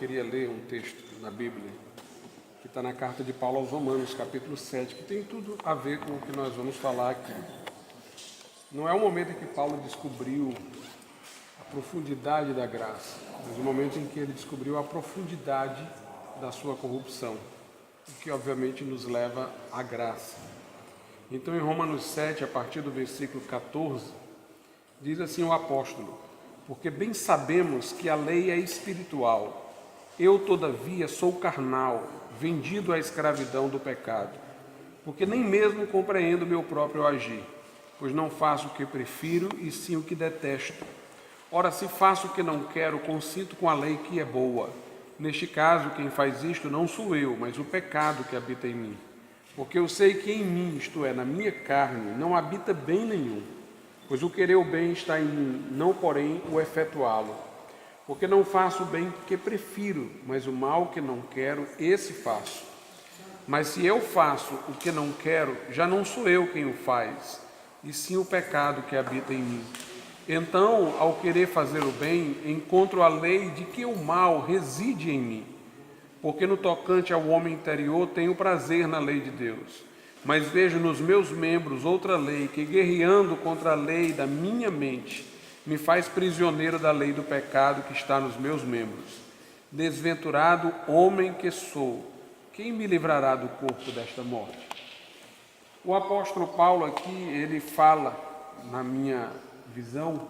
queria ler um texto na Bíblia, que está na carta de Paulo aos Romanos, capítulo 7, que tem tudo a ver com o que nós vamos falar aqui. Não é o momento em que Paulo descobriu a profundidade da graça, mas o momento em que ele descobriu a profundidade da sua corrupção, o que obviamente nos leva à graça. Então, em Romanos 7, a partir do versículo 14, diz assim o apóstolo: porque bem sabemos que a lei é espiritual, eu, todavia, sou carnal, vendido à escravidão do pecado, porque nem mesmo compreendo meu próprio agir, pois não faço o que prefiro, e sim o que detesto. Ora, se faço o que não quero, consinto com a lei que é boa. Neste caso, quem faz isto não sou eu, mas o pecado que habita em mim. Porque eu sei que em mim, isto é, na minha carne, não habita bem nenhum. Pois o querer o bem está em mim, não porém o efetuá-lo. Porque não faço o bem que prefiro, mas o mal que não quero, esse faço. Mas se eu faço o que não quero, já não sou eu quem o faz, e sim o pecado que habita em mim. Então, ao querer fazer o bem, encontro a lei de que o mal reside em mim. Porque no tocante ao homem interior tenho prazer na lei de Deus. Mas vejo nos meus membros outra lei que, guerreando contra a lei da minha mente, me faz prisioneiro da lei do pecado que está nos meus membros. Desventurado homem que sou, quem me livrará do corpo desta morte? O apóstolo Paulo aqui, ele fala, na minha visão,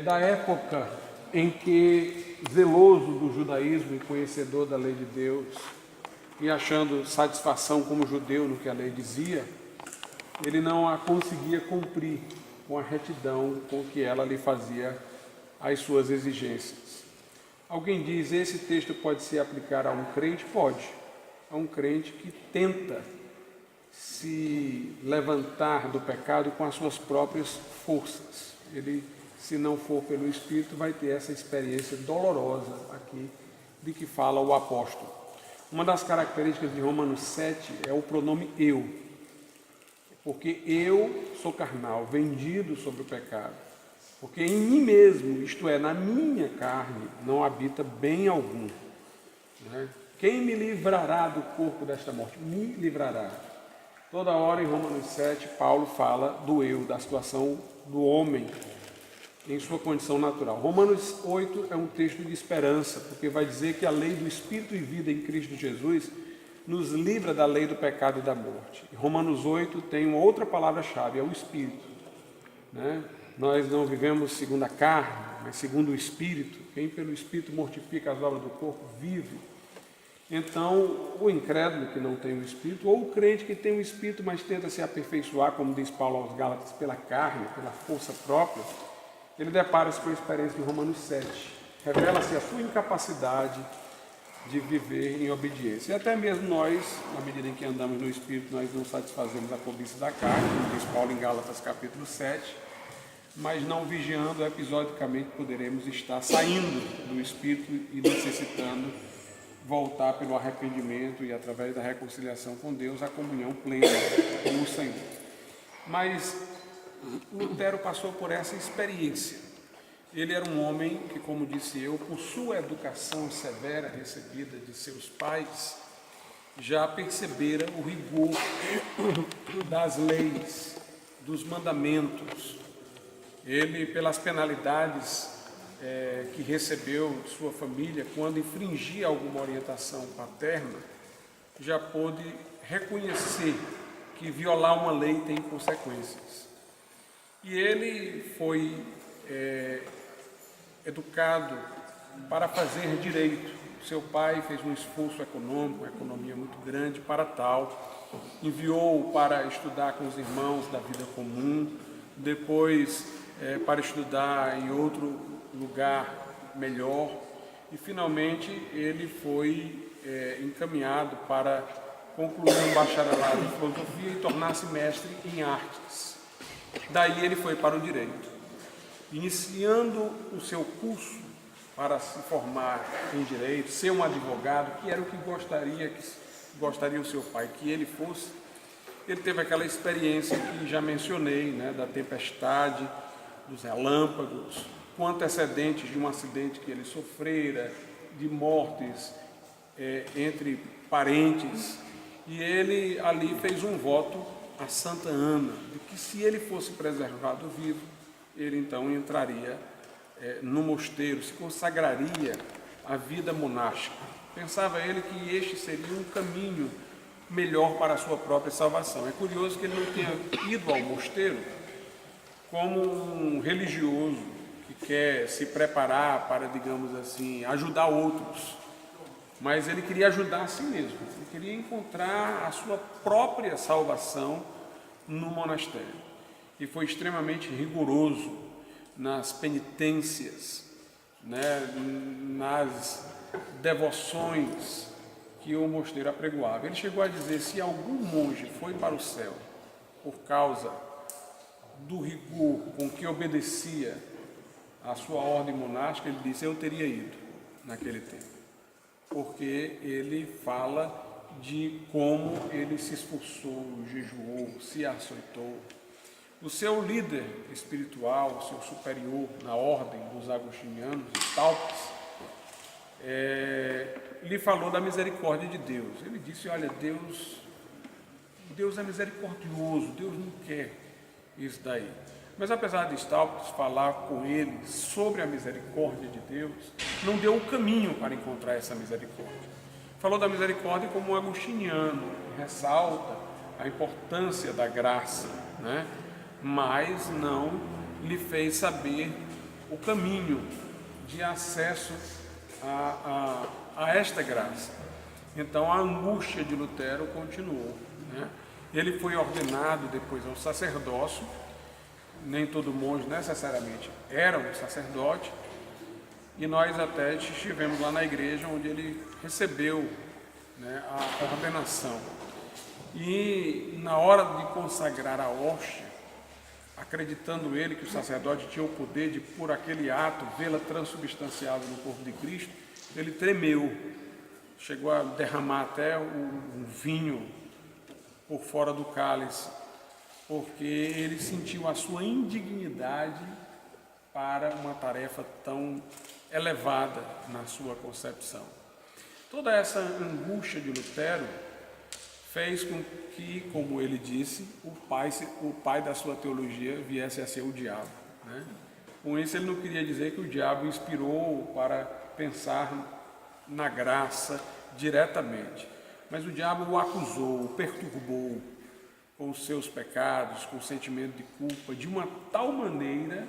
da época em que, zeloso do judaísmo e conhecedor da lei de Deus, e achando satisfação como judeu no que a lei dizia, ele não a conseguia cumprir com a retidão com que ela lhe fazia as suas exigências. Alguém diz: esse texto pode se aplicar a um crente? Pode. A um crente que tenta se levantar do pecado com as suas próprias forças. Ele, se não for pelo Espírito, vai ter essa experiência dolorosa aqui de que fala o apóstolo. Uma das características de Romanos 7 é o pronome eu, porque eu sou carnal, vendido sobre o pecado, porque em mim mesmo, isto é, na minha carne, não habita bem algum. Quem me livrará do corpo desta morte? Me livrará. Toda hora em Romanos 7, Paulo fala do eu, da situação do homem em sua condição natural. Romanos 8 é um texto de esperança, porque vai dizer que a lei do Espírito e vida em Cristo Jesus nos livra da lei do pecado e da morte. E Romanos 8 tem uma outra palavra-chave, é o Espírito. Nós não vivemos segundo a carne, mas segundo o Espírito. Quem pelo Espírito mortifica as obras do corpo, vive. Então, o incrédulo que não tem o Espírito, ou o crente que tem o Espírito, mas tenta se aperfeiçoar, como diz Paulo aos Gálatas, pela carne, pela força própria, ele depara-se com a experiência de Romanos 7. Revela-se a sua incapacidade de viver em obediência. E até mesmo nós, na medida em que andamos no Espírito, nós não satisfazemos a cobiça da carne, como diz Paulo em Gálatas capítulo 7, mas não vigiando episodicamente poderemos estar saindo do Espírito e necessitando voltar pelo arrependimento e através da reconciliação com Deus, a comunhão plena com o Senhor. Mas Lutero passou por essa experiência. Ele era um homem que, como disse eu, por sua educação severa recebida de seus pais, já percebera o rigor das leis, dos mandamentos. Ele, pelas penalidades que recebeu de sua família, quando infringia alguma orientação paterna, já pôde reconhecer que violar uma lei tem consequências. E ele foi educado para fazer direito. Seu pai fez um esforço econômico, uma economia muito grande para tal, enviou-o para estudar com os irmãos da vida comum, depois para estudar em outro lugar melhor, e finalmente ele foi encaminhado para concluir um bacharelado em filosofia e tornar-se mestre em artes. Daí ele foi para o direito, iniciando o seu curso para se formar em direito, ser um advogado, que era o que gostaria o seu pai que ele fosse. Ele teve aquela experiência que já mencionei, da tempestade, dos relâmpagos, com antecedentes de um acidente que ele sofrera, de mortes entre parentes, e ele ali fez um voto a Santa Ana, de que se ele fosse preservado vivo, ele então entraria no mosteiro, se consagraria à vida monástica. Pensava ele que este seria um caminho melhor para a sua própria salvação. É curioso que ele não tenha ido ao mosteiro como um religioso que quer se preparar para, digamos assim, ajudar outros. Mas ele queria ajudar a si mesmo. Ele queria encontrar a sua própria salvação no monastério. E foi extremamente rigoroso nas penitências, né, nas devoções que o mosteiro apregoava. Ele chegou a dizer: se algum monge foi para o céu por causa do rigor com que obedecia à sua ordem monástica, ele disse: eu teria ido naquele tempo, porque ele fala de como ele se esforçou, jejuou, se açoitou. O seu líder espiritual, o seu superior na ordem dos agostinianos, Staupes, lhe falou da misericórdia de Deus. Ele disse: olha, Deus é misericordioso, Deus não quer isso daí. Mas apesar de Staupes falar com ele sobre a misericórdia de Deus, não deu o caminho para encontrar essa misericórdia. Falou da misericórdia como um agostiniano, ressalta a importância da graça, né? Mas não lhe fez saber o caminho de acesso a esta graça. Então a angústia de Lutero continuou, né? Ele foi ordenado depois ao sacerdócio. Nem todo monge necessariamente era um sacerdote, e nós até estivemos lá na igreja onde ele recebeu, né, a ordenação. E na hora de consagrar a hóstia, acreditando ele que o sacerdote tinha o poder de, por aquele ato, vê-la transubstanciada no corpo de Cristo, ele tremeu, chegou a derramar até um vinho por fora do cálice, porque ele sentiu a sua indignidade para uma tarefa tão elevada na sua concepção. Toda essa angústia de Lutero fez com que, como ele disse, o pai da sua teologia viesse a ser o diabo, né? Com isso ele não queria dizer que o diabo inspirou para pensar na graça diretamente, mas o diabo o acusou, o perturbou com os seus pecados, com o sentimento de culpa, de uma tal maneira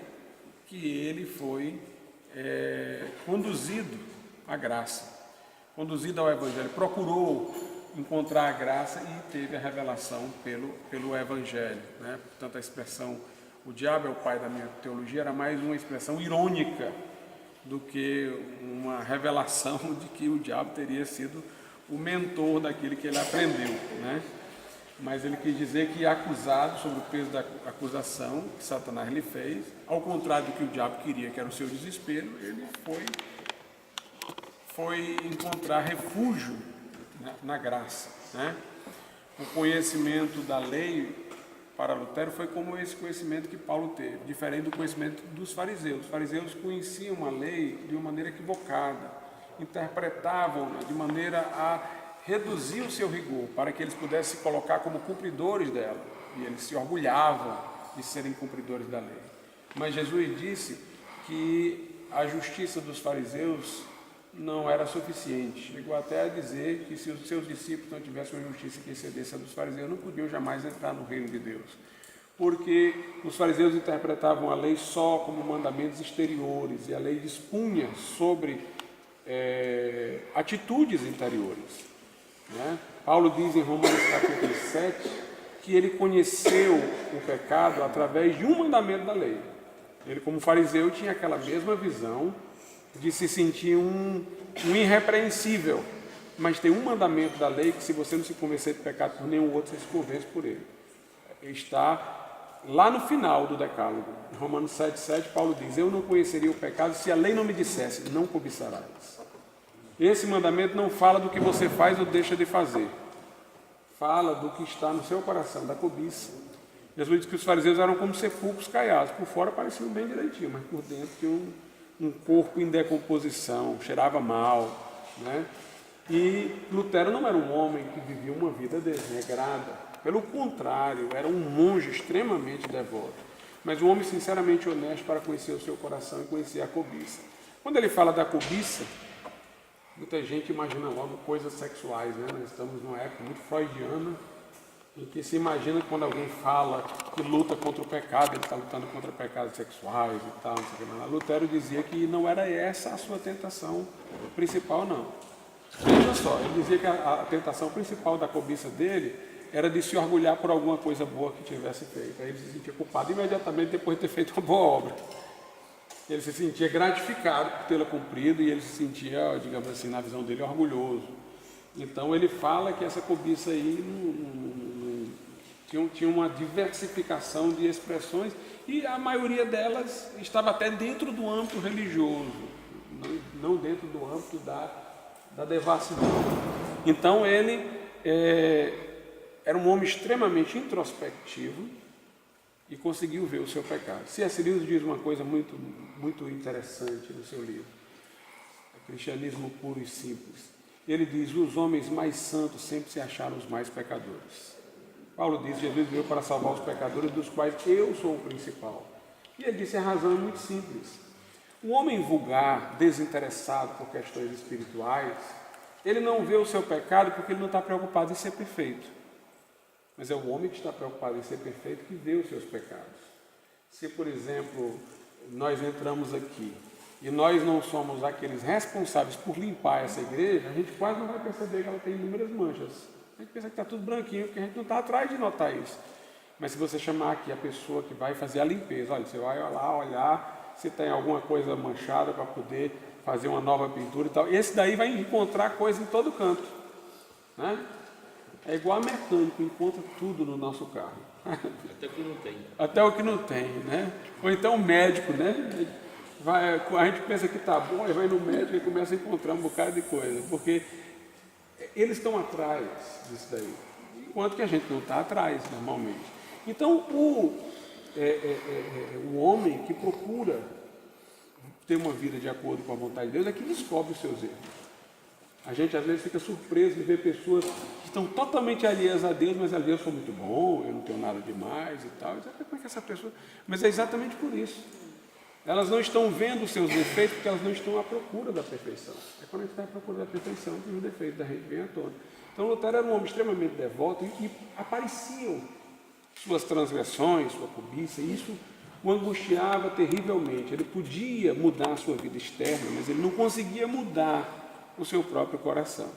que ele foi conduzido à graça, conduzido ao Evangelho, procurou encontrar a graça e teve a revelação pelo Evangelho, né? Portanto, a expressão "o diabo é o pai da minha teologia" era mais uma expressão irônica do que uma revelação de que o diabo teria sido o mentor daquilo que ele aprendeu, né? Mas ele quis dizer que, acusado, sob o peso da acusação que Satanás lhe fez, ao contrário do que o diabo queria, que era o seu desespero, ele foi encontrar refúgio na graça, né? O conhecimento da lei para Lutero foi como esse conhecimento que Paulo teve, diferente do conhecimento dos fariseus. Os fariseus conheciam a lei de uma maneira equivocada, interpretavam-na de maneira a reduzir o seu rigor, para que eles pudessem se colocar como cumpridores dela, e eles se orgulhavam de serem cumpridores da lei. Mas Jesus disse que a justiça dos fariseus não era suficiente. Chegou até a dizer que se os seus discípulos não tivessem uma justiça que excedesse a dos fariseus, não podiam jamais entrar no reino de Deus, porque os fariseus interpretavam a lei só como mandamentos exteriores, e a lei dispunha sobre atitudes interiores, né? Paulo diz em Romanos capítulo 7 que ele conheceu o pecado através de um mandamento da lei. Ele, como fariseu, tinha aquela mesma visão de se sentir um irrepreensível, mas tem um mandamento da lei que, se você não se convencer de pecado por nenhum outro, você se convence por ele. Está lá no final do Decálogo, em Romanos 7,7, Paulo diz: eu não conheceria o pecado se a lei não me dissesse, não cobiçarás. Esse mandamento não fala do que você faz ou deixa de fazer, fala do que está no seu coração, da cobiça. Jesus diz que os fariseus eram como sepulcros caiados, por fora pareciam bem direitinho, mas por dentro tinham um corpo em decomposição, cheirava mal, né? E Lutero não era um homem que vivia uma vida desregrada, pelo contrário, era um monge extremamente devoto, mas um homem sinceramente honesto para conhecer o seu coração e conhecer a cobiça. Quando ele fala da cobiça, muita gente imagina logo coisas sexuais, né? Nós estamos numa época muito freudiana, em que se imagina que quando alguém fala que luta contra o pecado, ele está lutando contra pecados sexuais e tal, não sei o que mais. Lutero dizia que não era essa a sua tentação principal, não. Veja só, ele dizia que a tentação principal da cobiça dele era de se orgulhar por alguma coisa boa que tivesse feito. Aí ele se sentia culpado imediatamente depois de ter feito uma boa obra. Ele se sentia gratificado por tê-la cumprido e ele se sentia, digamos assim, na visão dele, orgulhoso. Então ele fala que essa cobiça aí tinha uma diversificação de expressões e a maioria delas estava até dentro do âmbito religioso, não dentro do âmbito da devassidão. Então ele era um homem extremamente introspectivo e conseguiu ver o seu pecado. C.S. Lewis diz uma coisa muito, muito interessante no seu livro, Cristianismo Puro e Simples. Ele diz: os homens mais santos sempre se acharam os mais pecadores. Paulo diz: Jesus veio para salvar os pecadores, dos quais eu sou o principal. E ele disse: a razão é muito simples. O homem vulgar, desinteressado por questões espirituais, ele não vê o seu pecado porque ele não está preocupado em ser perfeito. Mas é o homem que está preocupado em ser perfeito que vê os seus pecados. Se, por exemplo, nós entramos aqui e nós não somos aqueles responsáveis por limpar essa igreja, a gente quase não vai perceber que ela tem inúmeras manchas. A gente pensa que está tudo branquinho, porque a gente não está atrás de notar isso. Mas se você chamar aqui a pessoa que vai fazer a limpeza, olha, você vai lá olhar se tem alguma coisa manchada para poder fazer uma nova pintura e tal. Esse daí vai encontrar coisa em todo canto, né? É igual a mecânico, encontra tudo no nosso carro. Até o que não tem. Até o que não tem, né? Ou então o médico, né? A gente pensa que está bom, aí vai no médico e começa a encontrar um bocado de coisa, porque eles estão atrás disso daí, enquanto que a gente não está atrás, normalmente. Então, o homem que procura ter uma vida de acordo com a vontade de Deus é que descobre os seus erros. A gente às vezes fica surpreso de ver pessoas que estão totalmente alheias a Deus, mas eu sou muito bom, eu não tenho nada demais e tal. Como é que essa pessoa... Mas é exatamente por isso. Elas não estão vendo os seus defeitos porque elas não estão à procura da perfeição. É quando a gente está à procura da perfeição que os defeitos da gente vêm à tona. Então Lutero era um homem extremamente devoto e apareciam suas transgressões, sua cobiça, e isso o angustiava terrivelmente. Ele podia mudar a sua vida externa, mas ele não conseguia mudar o seu próprio coração.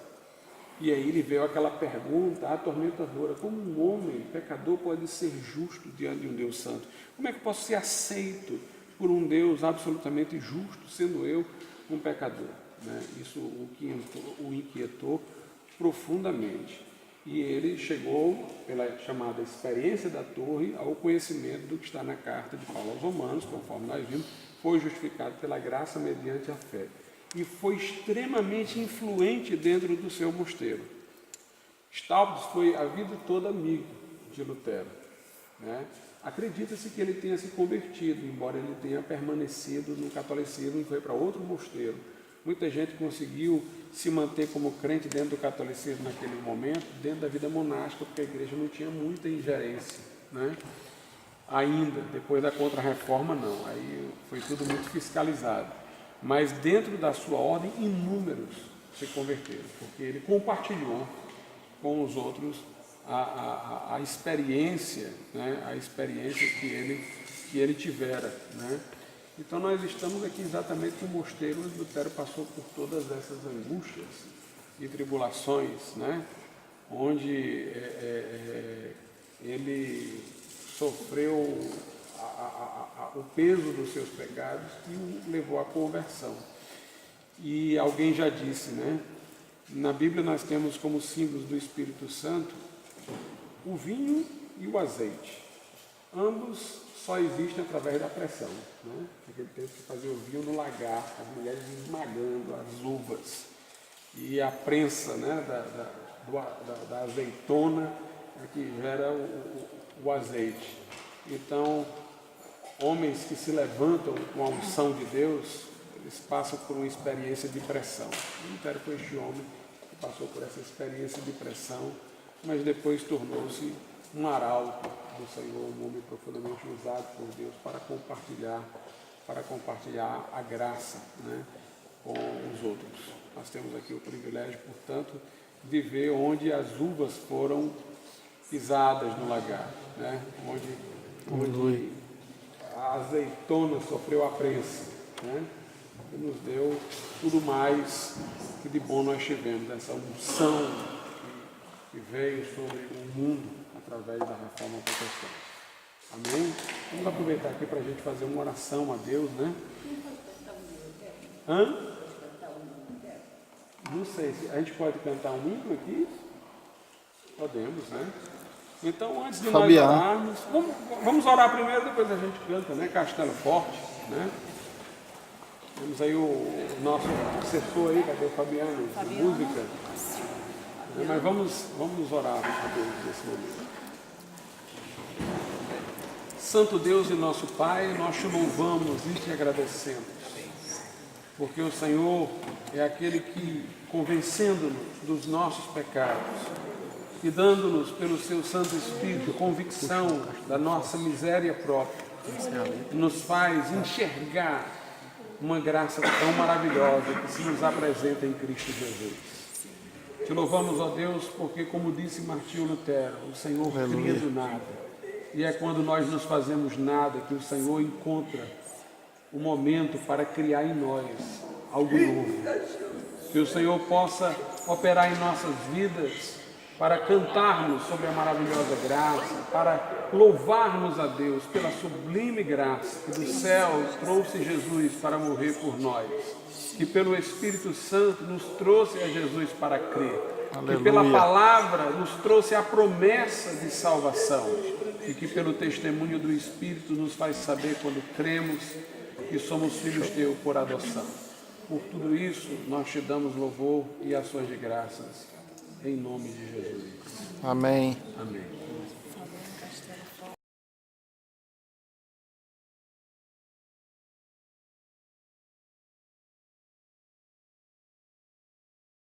E aí ele veio aquela pergunta atormentadora: como um homem pecador pode ser justo diante de um Deus santo? Como é que eu posso ser aceito por um Deus absolutamente justo, sendo eu um pecador? Né? Isso o inquietou profundamente. E ele chegou, pela chamada experiência da torre, ao conhecimento do que está na carta de Paulo aos Romanos, conforme nós vimos, foi justificado pela graça mediante a fé. E foi extremamente influente dentro do seu mosteiro. Staupitz foi a vida toda amigo de Lutero, né? Acredita-se que ele tenha se convertido, embora ele tenha permanecido no catolicismo e foi para outro mosteiro. Muita gente conseguiu se manter como crente dentro do catolicismo naquele momento, dentro da vida monástica, porque a igreja não tinha muita ingerência, né? Ainda, depois da Contra-Reforma, não. Aí foi tudo muito fiscalizado. Mas dentro da sua ordem, inúmeros se converteram, porque ele compartilhou com os outros a experiência, né? A experiência que ele tivera, né? Então nós estamos aqui exatamente no mosteiro onde Lutero passou por todas essas angústias e tribulações, né? Onde ele sofreu o peso dos seus pecados e o levou à conversão. E alguém já disse, né? Na Bíblia nós temos como símbolos do Espírito Santo o vinho e o azeite. Ambos só existem através da pressão, né? Naquele tempo que fazia o vinho no lagar, as mulheres esmagando as uvas. E a prensa, né, da azeitona que gera o azeite. Então, homens que se levantam com a unção de Deus, eles passam por uma experiência de pressão. Lutero foi este homem que passou por essa experiência de pressão, mas depois tornou-se um arauto do Senhor, um homem profundamente usado por Deus para compartilhar a graça, né, com os outros. Nós temos aqui o privilégio, portanto, de ver onde as uvas foram pisadas no lagar, né, onde a azeitona sofreu a prensa, né, e nos deu tudo mais que de bom nós tivemos, essa unção que veio sobre o mundo através da reforma protestante. Amém? Vamos aproveitar aqui para a gente fazer uma oração a Deus, né? Não sei, se a gente pode cantar um hino aqui? Podemos, né? Então, antes de nós orarmos, vamos orar primeiro, depois a gente canta, né? Castelo Forte, né? Temos aí o nosso assessor aí, cadê o Fabiano? De música. Mas vamos orar a Deus nesse momento. Santo Deus e nosso Pai, nós te louvamos e te agradecemos, porque o Senhor é aquele que, convencendo-nos dos nossos pecados e dando-nos pelo seu Santo Espírito convicção da nossa miséria própria, nos faz enxergar uma graça tão maravilhosa que se nos apresenta em Cristo Jesus. Te louvamos, ó Deus, porque, como disse Martinho Lutero, o Senhor cria do nada. E é quando nós nos fazemos nada que o Senhor encontra o momento para criar em nós algo novo. Que o Senhor possa operar em nossas vidas para cantarmos sobre a maravilhosa graça, para louvarmos a Deus pela sublime graça que do céu trouxe Jesus para morrer por nós, que pelo Espírito Santo nos trouxe a Jesus para crer, que pela palavra nos trouxe a promessa de salvação e que pelo testemunho do Espírito nos faz saber quando cremos que somos filhos teus por adoção. Por tudo isso, nós te damos louvor e ações de graças, em nome de Jesus. Amém. Amém.